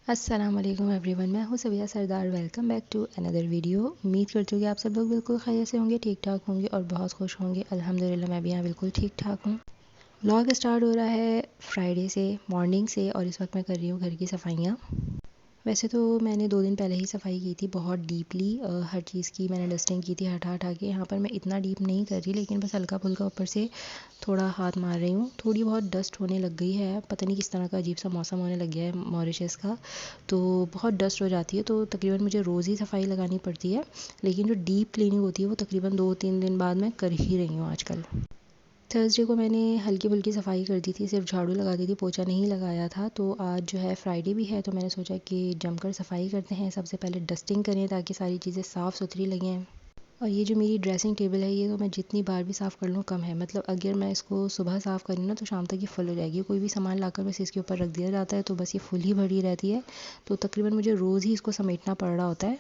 अस्सलाम वालेकुम एवरीवन, मैं हूँ Savia Sardar. Welcome back to another video. उम्मीद करती हूँ कि आप सब लोग बिल्कुल खैरियत से होंगे, ठीक ठाक होंगे और बहुत खुश होंगे। अल्हम्दुलिल्लाह मैं भी यहाँ बिल्कुल ठीक ठाक हूँ। व्लॉग स्टार्ट हो रहा है फ्राइडे से, मॉर्निंग से, और इस वक्त मैं कर रही हूँ घर की सफाइयाँ। वैसे तो मैंने 2 दिन पहले ही सफाई की थी, बहुत डीपली हर चीज़ की मैंने डस्टिंग की थी हटा हटा के। यहाँ पर मैं इतना डीप नहीं कर रही, लेकिन बस हल्का फुल्का ऊपर से थोड़ा हाथ मार रही हूँ। थोड़ी बहुत डस्ट होने लग गई है, पता नहीं किस तरह का अजीब सा मौसम होने लग गया है मॉरिशस का, तो बहुत डस्ट हो जाती है। तो तकरीबन मुझे रोज़ ही सफाई लगानी पड़ती है, लेकिन जो डीप क्लीनिंग होती है वो तकरीबन 2-3 दिन बाद मैं कर ही रही हूँ आजकल। थर्सडे को मैंने हल्की फुल्की सफाई कर दी थी, सिर्फ झाड़ू लगा दी थी, पोछा नहीं लगाया था। तो आज जो है फ्राइडे भी है, तो मैंने सोचा कि जमकर सफाई करते हैं। सबसे पहले डस्टिंग करें ताकि सारी चीज़ें साफ़ सुथरी लगें। और ये जो मेरी ड्रेसिंग टेबल है, ये तो मैं जितनी बार भी साफ़ कर लूँ कम है। मतलब अगर मैं इसको सुबह साफ़ करूँ ना तो शाम तक ये फुल हो जाएगी। कोई भी सामान लाकर बस इसके ऊपर रख दिया जाता है तो बस ये फुल ही भरी रहती है। तो तकरीबन मुझे रोज़ ही इसको समेटना पड़ रहा होता है।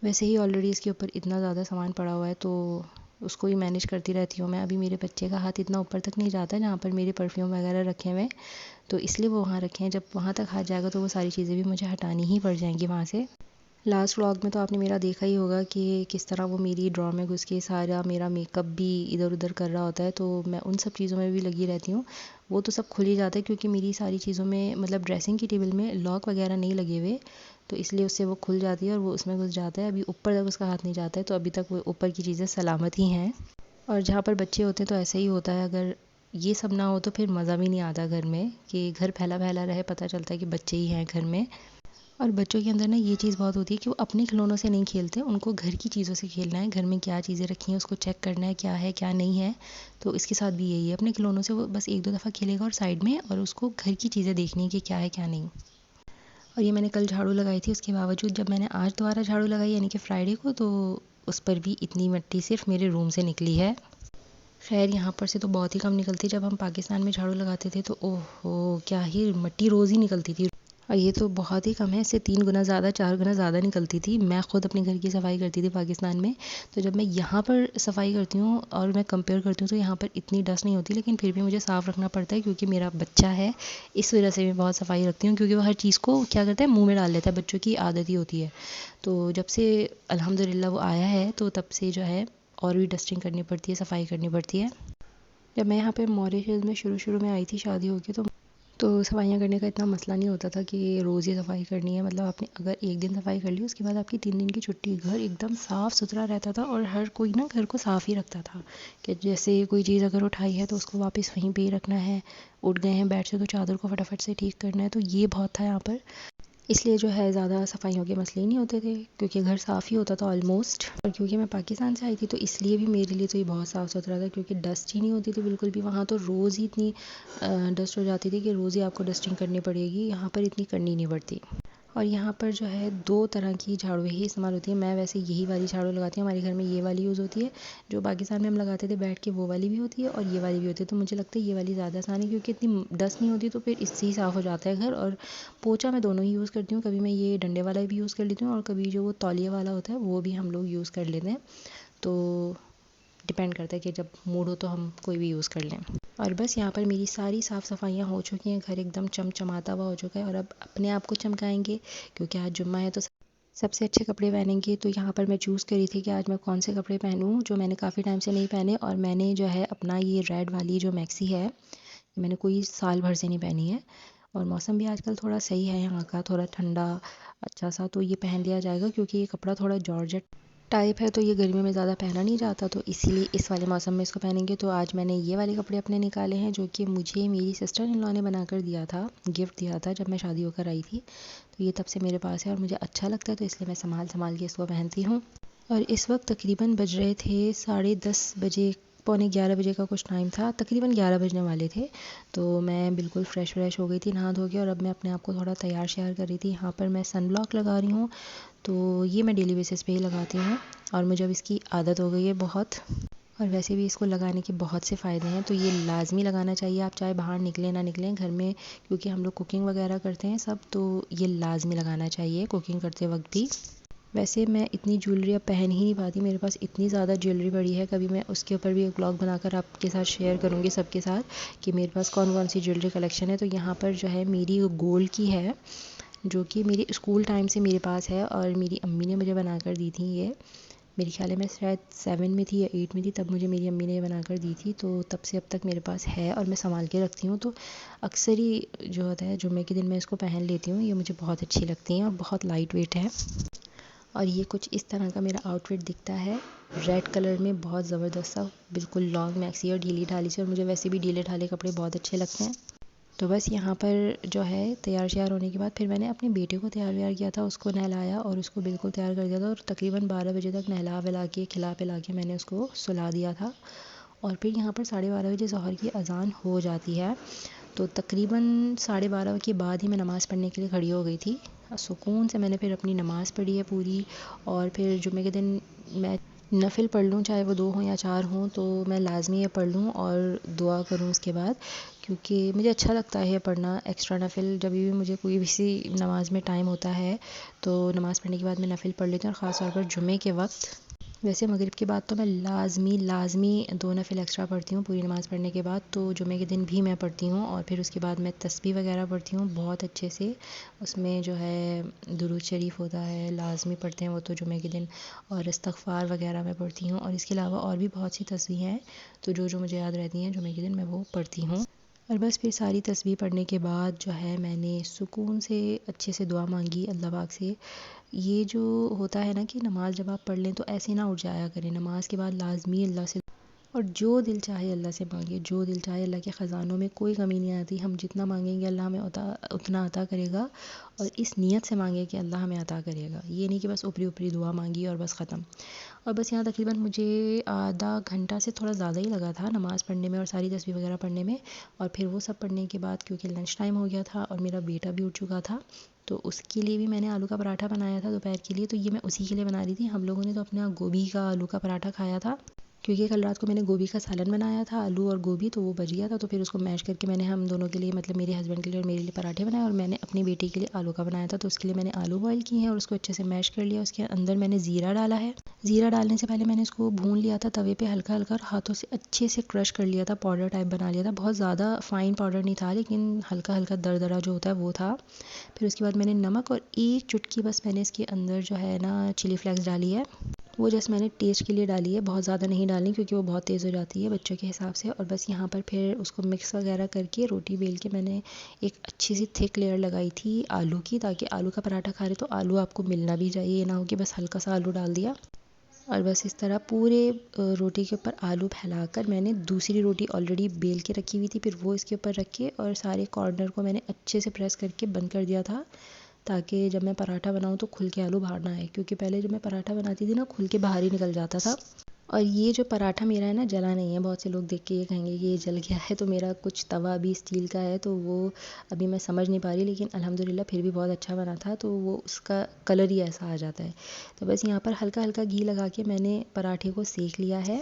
वैसे ही ऑलरेडी इसके ऊपर इतना ज़्यादा सामान पड़ा हुआ है, तो उसको ही मैनेज करती रहती हूँ मैं। अभी मेरे बच्चे का हाथ इतना ऊपर तक नहीं जाता जहाँ पर मेरे परफ्यूम वगैरह रखे हुए हैं, तो इसलिए वो वहाँ रखे हैं। जब वहाँ तक हाथ जाएगा तो वो सारी चीज़ें भी मुझे हटानी ही पड़ जाएंगी वहाँ से। लास्ट व्लॉग में तो आपने मेरा देखा ही होगा कि किस तरह वो मेरी ड्रॉर में घुस के सारा मेरा मेकअप भी इधर उधर कर रहा होता है, तो मैं उन सब चीज़ों में भी लगी रहती हूँ। वो तो सब खुल ही जाता है क्योंकि मेरी सारी चीज़ों में, मतलब ड्रेसिंग की टेबल में लॉक वगैरह नहीं लगे हुए, तो इसलिए उससे वो खुल जाती है और वो उसमें घुस जाता है। अभी ऊपर तक उसका हाथ नहीं जाता है, तो अभी तक वो ऊपर की चीज़ें सलामत ही हैं। और जहाँ पर बच्चे होते हैं तो ऐसे ही होता है, अगर ये सब ना हो तो फिर मज़ा भी नहीं आता घर में, कि घर फैला फैला रहे, पता चलता है कि बच्चे ही हैं घर में। और बच्चों के अंदर ना ये चीज़ बहुत होती है कि वो अपने खिलौनों से नहीं खेलते, उनको घर की चीज़ों से खेलना है। घर में क्या चीज़ें रखी हैं उसको चेक करना है, क्या है क्या नहीं है। तो इसके साथ भी यही है, अपने खिलौनों से वो बस 1-2 दफ़ा खेलेगा और साइड में, और उसको घर की चीज़ें देखनी है कि क्या है क्या नहीं। और ये मैंने कल झाड़ू लगाई थी, उसके बावजूद जब मैंने आज दोबारा झाड़ू लगाई यानी कि फ्राइडे को, तो उस पर भी इतनी मिट्टी सिर्फ मेरे रूम से निकली है। खैर यहाँ पर से तो बहुत ही कम निकलती। जब हम पाकिस्तान में झाड़ू लगाते थे तो ओहो क्या ही मिट्टी रोज़ ही निकलती थी। और ये तो बहुत ही कम है, इससे 3 गुना ज़्यादा 4 गुना ज़्यादा निकलती थी। मैं ख़ुद अपने घर की सफाई करती थी पाकिस्तान में, तो जब मैं यहाँ पर सफाई करती हूँ और मैं कंपेयर करती हूँ तो यहाँ पर इतनी डस्ट नहीं होती, लेकिन फिर भी मुझे साफ़ रखना पड़ता है क्योंकि मेरा बच्चा है। इस वजह से मैं बहुत सफाई रखती हूँ, क्योंकि वो हर चीज़ को क्या करता है, मुँह में डाल लेता है। बच्चों की आदत ही होती है। तो जब से अल्हम्दुलिल्लाह वो आया है तो तब से जो है और भी डस्टिंग करनी पड़ती है, सफाई करनी पड़ती है। जब मैं यहाँ पे मॉरिशस में शुरू में आई थी शादी होके, तो सफाइयाँ करने का इतना मसला नहीं होता था कि रोज़ ही सफाई करनी है। मतलब आपने अगर एक दिन सफाई कर ली, उसके बाद आपकी 3 दिन की छुट्टी। घर एकदम साफ़ सुथरा रहता था और हर कोई ना घर को साफ़ ही रखता था, कि जैसे कोई चीज़ अगर उठाई है तो उसको वापस वहीं पे ही रखना है। उठ गए हैं बेड से तो चादर को फटाफट से ठीक करना है, तो ये बहुत था यहाँ पर। इसलिए जो है ज़्यादा सफाइयों के मसले ही नहीं होते थे, क्योंकि घर साफ़ ही होता था ऑलमोस्ट। और क्योंकि मैं पाकिस्तान से आई थी तो इसलिए भी मेरे लिए तो ये बहुत साफ़ सुथरा था, क्योंकि डस्ट ही नहीं होती थी बिल्कुल भी। वहाँ तो रोज़ ही इतनी डस्ट हो जाती थी कि रोज़ ही आपको डस्टिंग करनी पड़ेगी। यहाँ पर इतनी करनी नहीं पड़ती। और यहाँ पर जो है 2 तरह की झाड़ू ही इस्तेमाल होती है। मैं वैसे यही वाली झाड़ू लगाती हूँ, हमारे घर में ये वाली यूज़ होती है। जो पाकिस्तान में हम लगाते थे बैठ के, वो वाली भी होती है और ये वाली भी होती है। तो मुझे लगता है ये वाली ज़्यादा आसान है, क्योंकि इतनी डस्ट नहीं होती, तो फिर इससे ही साफ़ हो जाता है घर। और पोंछा मैं दोनों ही यूज़ करती हूँ, कभी मैं ये डंडे वाला भी यूज़ कर लेती हूँ और कभी जो वो तौलिए वाला होता है वो भी हम लोग यूज़ कर लेते हैं। तो डिपेंड करता है कि जब मूड हो तो हम कोई भी यूज़ कर लें। और बस यहाँ पर मेरी सारी साफ़ सफाइयाँ हो चुकी हैं, घर एकदम चमचमाता हुआ हो चुका है। और अब अपने आप को चमकाएंगे, क्योंकि आज जुम्मा है तो सबसे अच्छे कपड़े पहनेंगे। तो यहाँ पर मैं चूज़ करी थी कि आज मैं कौन से कपड़े पहनूँ जो मैंने काफ़ी टाइम से नहीं पहने। और मैंने जो है अपना ये रेड वाली जो मैक्सी है, मैंने कोई साल भर से नहीं पहनी है। और मौसम भी आजकल थोड़ा सही है यहाँ का, थोड़ा ठंडा अच्छा सा, तो ये पहन लिया जाएगा क्योंकि ये कपड़ा थोड़ा जॉर्जेट टाइप है, तो ये गर्मी में ज़्यादा पहना नहीं जाता, तो इसीलिए इस वाले मौसम में इसको पहनेंगे। तो आज मैंने ये वाले कपड़े अपने निकाले हैं, जो कि मुझे मेरी सिस्टर इन लॉ ने बनाकर दिया था, गिफ्ट दिया था जब मैं शादी होकर आई थी। तो ये तब से मेरे पास है और मुझे अच्छा लगता है, तो इसलिए मैं संभाल संभाल के इसको पहनती हूँ। और इस वक्त तकरीबन बज रहे थे 10:30 बजे, पौने 11 बजे का कुछ टाइम था, तकरीबन 11 बजने वाले थे। तो मैं बिल्कुल फ्रेश हो गई थी नहा धो के, और अब मैं अपने आप को थोड़ा तैयार श्यार कर रही थी। यहाँ पर मैं सन ब्लॉक लगा रही हूँ, तो ये मैं डेली बेसिस पे ही लगाती हूँ और मुझे अब इसकी आदत हो गई है बहुत। और वैसे भी इसको लगाने के बहुत से फ़ायदे हैं, तो ये लाजमी लगाना चाहिए, आप चाहे बाहर निकलें ना निकलें घर में, क्योंकि हम लोग कुकिंग वगैरह करते हैं सब, तो ये लाजमी लगाना चाहिए कुकिंग करते वक्त भी। वैसे मैं इतनी ज्वेलरी अब पहन ही नहीं पाती, मेरे पास इतनी ज़्यादा ज्वेलरी पड़ी है। कभी मैं उसके ऊपर भी एक ब्लॉग बनाकर आपके साथ शेयर करूँगी सबके साथ कि मेरे पास कौन कौन सी ज्वेलरी कलेक्शन है। तो यहाँ पर जो है मेरी गोल्ड की है, जो कि मेरी स्कूल टाइम से मेरे पास है और मेरी अम्मी ने मुझे बना कर दी थी। ये मेरे ख्याल है मैं शायद 7 में थी या 8 में थी, तब मुझे मेरी अम्मी ने ये बना कर दी थी। तो तब से अब तक मेरे पास है और मैं संभाल के रखती हूँ। तो अक्सर ही जो होता है जुम्मे के दिन मैं इसको पहन लेती हूँ। ये मुझे बहुत अच्छी लगती हैं और बहुत लाइट वेट है। और ये कुछ इस तरह का मेरा आउटफिट दिखता है, रेड कलर में, बहुत ज़बरदस्त सा, बिल्कुल लॉन्ग मैक्सी और ढीली ढाली से। और मुझे वैसे भी ढीले ढाले कपड़े बहुत अच्छे लगते हैं। तो बस यहाँ पर जो है तैयार श्यार होने के बाद फिर मैंने अपने बेटे को तैयार व्यार किया था, उसको नहलाया और उसको बिल्कुल तैयार कर दिया था। और तकरीबन 12 बजे तक नहला वहला के खिला पिला के मैंने उसको सुला दिया था। और फिर यहाँ पर 12:30 बजे ज़ोहर की अज़ान हो जाती है। तो तकरीबन 12:30 के बाद ही मैं नमाज़ पढ़ने के लिए खड़ी हो गई थी। सुकून से मैंने फिर अपनी नमाज़ पढ़ी है पूरी। और फिर जुम्मे के दिन मैं नफ़िल पढ़ लूँ, चाहे वो 2 हों या 4 हों, तो मैं लाज़मी ये पढ़ लूँ और दुआ करूँ उसके बाद, क्योंकि मुझे अच्छा लगता है ये पढ़ना। एक्स्ट्रा नफ़िल जब भी मुझे कोई भी सी नमाज़ में टाइम होता है तो नमाज़ पढ़ने के बाद मैं नफ़िल पढ़ लेती हूँ, और ख़ास तौर पर जुम्मे के वक्त। वैसे मगरिब के बाद तो मैं लाज़मी 2 नफ़िल एक्स्ट्रा पढ़ती हूँ पूरी नमाज़ पढ़ने के बाद। तो जुम्मे के दिन भी मैं पढ़ती हूँ और फिर उसके बाद मैं तस्बीह वगैरह पढ़ती हूँ बहुत अच्छे से। उसमें जो है दुरूद शरीफ होता है, लाज़मी पढ़ते हैं वो तो जुम्मे के दिन, और इस्तग़फ़ार वगैरह मैं पढ़ती हूँ। और इसके अलावा और भी बहुत सी तस्बीह हैं तो जो मुझे याद रहती हैं जुम्मे के दिन, मैं वो पढ़ती हूँ। और बस फिर सारी तस्बीह पढ़ने के बाद जो है मैंने सुकून से अच्छे से दुआ मांगी अल्लाह पाक से। ये जो होता है ना कि नमाज़ जब आप पढ़ लें तो ऐसे ना उठ जाया करें, नमाज के बाद लाज़मी अल्लाह से, और जो दिल चाहे अल्लाह से मांगे, जो दिल चाहे। अल्लाह के ख़जानों में कोई कमी नहीं आती, हम जितना मांगेंगे अल्लाह हमें उतना अता करेगा। और इस नीयत से मांगे कि अल्लाह हमें अता करेगा, ये नहीं कि बस ऊपरी ऊपरी दुआ मांगी और बस ख़त्म। और बस यहाँ तकरीबन मुझे आधा घंटा से थोड़ा ज़्यादा ही लगा था नमाज़ पढ़ने में और सारी तस्बीह वगैरह पढ़ने में। और फिर वो सब पढ़ने के बाद क्योंकि लंच टाइम हो गया था और मेरा बेटा भी उठ चुका था, तो उसके लिए भी मैंने आलू का पराठा बनाया था दोपहर के लिए। तो ये मैं उसी के लिए बना रही थी। हम लोगों ने तो अपने यहाँ गोभी का आलू का पराठा खाया था, क्योंकि कल रात को मैंने गोभी का सालन बनाया था, आलू और गोभी, तो वो बच गया था। तो फिर उसको मैश करके मैंने हम दोनों के लिए, मतलब मेरे हस्बैंड के लिए और मेरे लिए पराठे बनाए, और मैंने अपनी बेटी के लिए आलू का बनाया था। तो उसके लिए मैंने आलू बॉयल किए हैं और उसको अच्छे से मैश कर लिया। उसके अंदर मैंने ज़ीरा डाला है। ज़ीरा डालने से पहले मैंने इसको भून लिया था तवे पे हल्का हल्का, और हाथों से अच्छे से क्रश कर लिया था, पाउडर टाइप बना लिया था। बहुत ज़्यादा फ़ाइन पाउडर नहीं था, लेकिन हल्का हल्का दरदरा जो होता है वो था। फिर उसके बाद मैंने नमक और एक चुटकी बस मैंने इसके अंदर जो है ना चिली फ्लेक्स डाली है, वो जस्ट मैंने टेस्ट के लिए डाली है, बहुत ज़्यादा नहीं डालनी क्योंकि वो बहुत तेज़ हो जाती है बच्चों के हिसाब से। और बस यहाँ पर फिर उसको मिक्स वगैरह करके रोटी बेल के मैंने एक अच्छी सी थिक लेयर लगाई थी आलू की, ताकि आलू का पराठा खा रहे तो आलू आपको मिलना भी चाहिए, ये ना हो कि बस हल्का सा आलू डाल दिया। और बस इस तरह पूरे रोटी के ऊपर आलू फैलाकर मैंने दूसरी रोटी ऑलरेडी बेल के रखी हुई थी, फिर वो इसके ऊपर रख के और सारे कॉर्नर को मैंने अच्छे से प्रेस करके बंद कर दिया था, ताकि जब मैं पराठा बनाऊँ तो खुल के आलू बाहर ना आए, क्योंकि पहले जब मैं पराठा बनाती थी ना खुल के बाहर ही निकल जाता था। और ये जो पराठा मेरा है ना जला नहीं है, बहुत से लोग देख के ये कहेंगे कि ये जल गया है। तो मेरा कुछ तवा भी स्टील का है, तो वो अभी मैं समझ नहीं पा रही, लेकिन अल्हम्दुलिल्लाह फिर भी बहुत अच्छा बना था। तो वो उसका कलर ही ऐसा आ जाता है। तो बस यहाँ पर हल्का हल्का घी लगा के मैंने पराठे को सेक लिया है,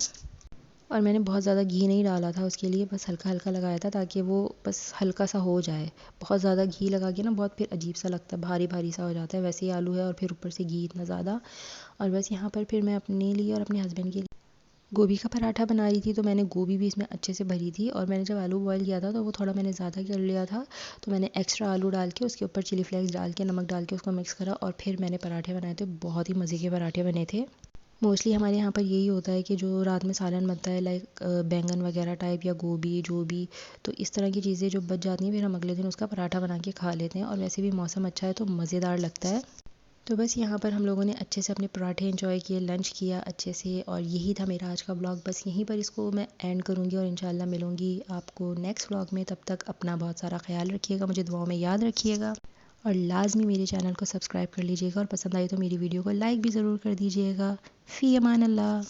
और मैंने बहुत ज़्यादा घी नहीं डाला था उसके लिए, बस हल्का हल्का लगाया था ताकि वो बस हल्का सा हो जाए। बहुत ज़्यादा घी लगा के ना बहुत फिर अजीब सा लगता है, भारी भारी सा हो जाता है। वैसे ही आलू है और फिर ऊपर से घी इतना ज़्यादा। और बस यहाँ पर फिर मैं अपने लिए और अपने हस्बैंड के लिए गोभी का पराठा बना रही थी, तो मैंने गोभी भी इसमें अच्छे से भरी थी। और मैंने जब आलू बॉयल किया था तो वो थोड़ा मैंने ज़्यादा कर लिया था, तो मैंने एक्स्ट्रा आलू डाल के उसके ऊपर चिली फ्लेक्स डाल के नमक डाल के उसको मिक्स करा, और फिर मैंने पराठे बनाए थे। बहुत ही मज़े के पराठे बने थे। मोस्टली हमारे यहाँ पर यही होता है कि जो रात में सालन बनता है, लाइक बैंगन वगैरह टाइप या गोभी जो भी, तो इस तरह की चीज़ें जो बच जाती हैं फिर हम अगले दिन उसका पराठा बना के खा लेते हैं। और वैसे भी मौसम अच्छा है तो मज़ेदार लगता है। तो बस यहाँ पर हम लोगों ने अच्छे से अपने पराठे एंजॉय किए, लंच किया अच्छे से, और यही था मेरा आज का ब्लॉग। बस यहीं पर इसको मैं एंड करूँगी और इंशाल्लाह मिलूँगी आपको नेक्स्ट ब्लॉग में। तब तक अपना बहुत सारा ख्याल रखिएगा, मुझे दुआओं में याद रखिएगा, और लाजमी मेरे चैनल को सब्सक्राइब कर लीजिएगा, और पसंद आई तो मेरी वीडियो को लाइक भी ज़रूर कर दीजिएगा। फ़ी अमान अल्लाह।